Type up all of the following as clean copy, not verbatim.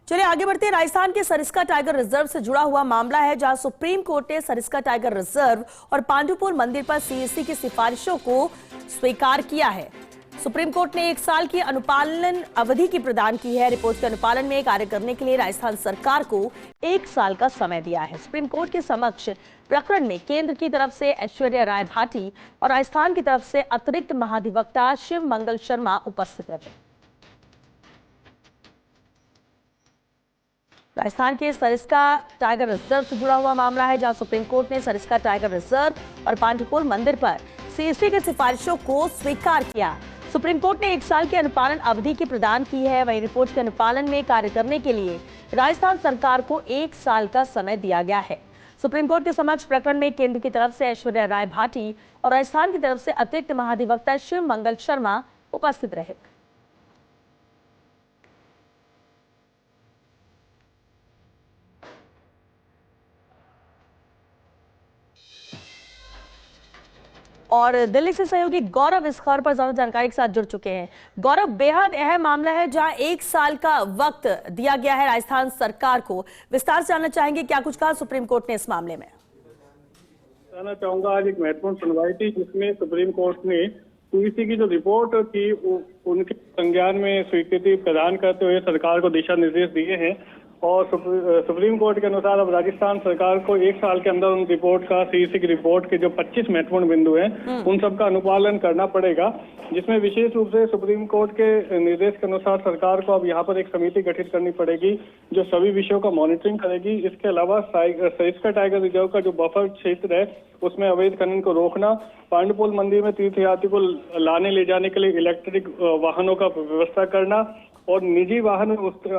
चलिए आगे बढ़ते हैं। राजस्थान के सरिस्का टाइगर रिजर्व से जुड़ा हुआ मामला है, जहां सुप्रीम कोर्ट ने सरिस्का टाइगर रिजर्व और पांडुपुल मंदिर पर सीईसी की सिफारिशों को स्वीकार किया है। सुप्रीम कोर्ट ने 1 साल की अनुपालन अवधि की प्रदान की है। रिपोर्ट के अनुपालन में कार्य करने के लिए राजस्थान सरकार को 1 साल का समय दिया है। सुप्रीम कोर्ट के समक्ष प्रकरण में केंद्र की तरफ से ऐश्वर्या राय भाटी और राजस्थान की तरफ से अतिरिक्त महाधिवक्ता शिव मंगल शर्मा उपस्थित रहे। राजस्थान के सरिस्का टाइगर रिजर्व से जुड़ा हुआ मामला है, जहां सुप्रीम कोर्ट ने सरिस्का टाइगर रिजर्व और पांडुपुल मंदिर पर सीईसी की सिफारिशों को स्वीकार किया। सुप्रीम कोर्ट ने 1 साल की अनुपालन अवधि की प्रदान की है। वहीं रिपोर्ट के अनुपालन में कार्य करने के लिए राजस्थान सरकार को 1 साल का समय दिया गया है। सुप्रीम कोर्ट के समक्ष प्रकरण में केंद्र की तरफ से ऐश्वर्या राय भाटी और राजस्थान की तरफ से अतिरिक्त महाधिवक्ता शिव मंगल शर्मा उपस्थित रहे। और दिल्ली से सहयोगी गौरव इस खबर पर ज्यादा जानकारी के साथ जुड़ चुके हैं। गौरव, बेहद अहम मामला है जहां 1 साल का वक्त दिया गया है राजस्थान सरकार को। विस्तार से जानना चाहेंगे क्या कुछ कहा सुप्रीम कोर्ट ने इस मामले में। कहना चाहूंगा, आज एक महत्वपूर्ण सुनवाई थी जिसमें सुप्रीम कोर्ट ने सीईसी की जो रिपोर्ट थी उनके संज्ञान में स्वीकृति प्रदान करते हुए सरकार को दिशा निर्देश दिए हैं। और सुप्रीम कोर्ट के अनुसार अब राजस्थान सरकार को 1 साल के अंदर उन रिपोर्ट का, सीईसी की रिपोर्ट के जो 25 महत्वपूर्ण बिंदु हैं उन सब का अनुपालन करना पड़ेगा, जिसमें विशेष रूप से सुप्रीम कोर्ट के निर्देश के अनुसार सरकार को अब यहाँ पर एक समिति गठित करनी पड़ेगी जो सभी विषयों का मॉनिटरिंग करेगी। इसके अलावा सरिस्का टाइगर रिजर्व का जो बफर क्षेत्र है उसमें अवैध खनन को रोकना, पांडुपुल मंदिर में तीर्थयात्री को लाने ले जाने के लिए इलेक्ट्रिक वाहनों का व्यवस्था करना और निजी वाहन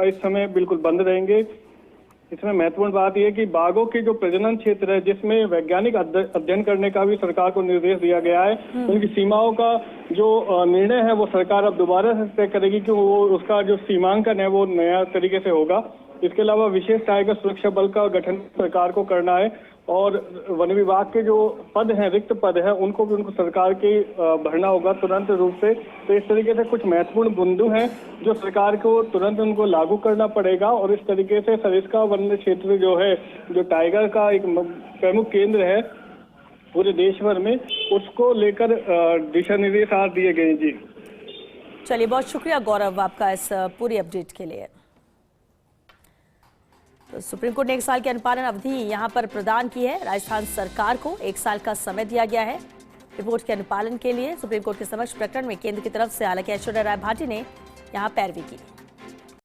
इस समय बिल्कुल बंद रहेंगे। इसमें महत्वपूर्ण बात यह कि बाघों के जो प्रजनन क्षेत्र है जिसमें वैज्ञानिक अध्ययन करने का भी सरकार को निर्देश दिया गया है, उनकी सीमाओं का जो निर्णय है वो सरकार अब दोबारा से तय करेगी कि वो उसका जो सीमांकन है वो नया तरीके से होगा। इसके अलावा विशेष टाइगर सुरक्षा बल का गठन सरकार को करना है और वन विभाग के जो पद हैं, रिक्त पद हैं, उनको भी उनको सरकार के भरना होगा तुरंत रूप से। तो इस तरीके से कुछ महत्वपूर्ण बिंदु हैं जो सरकार को तुरंत उनको लागू करना पड़ेगा और इस तरीके से सरिस्का वन्य क्षेत्र जो है, जो टाइगर का एक प्रमुख केंद्र है पूरे देश भर में, उसको लेकर दिशा निर्देश आज दिए गए। जी चलिए, बहुत शुक्रिया गौरव आपका इस पूरी अपडेट के लिए। तो सुप्रीम कोर्ट ने 1 साल की अनुपालन अवधि यहां पर प्रदान की है। राजस्थान सरकार को 1 साल का समय दिया गया है रिपोर्ट के अनुपालन के लिए। सुप्रीम कोर्ट के समक्ष प्रकरण में केंद्र की तरफ से हालांकि ऐश्वर्या राय भाटी ने यहां पैरवी की।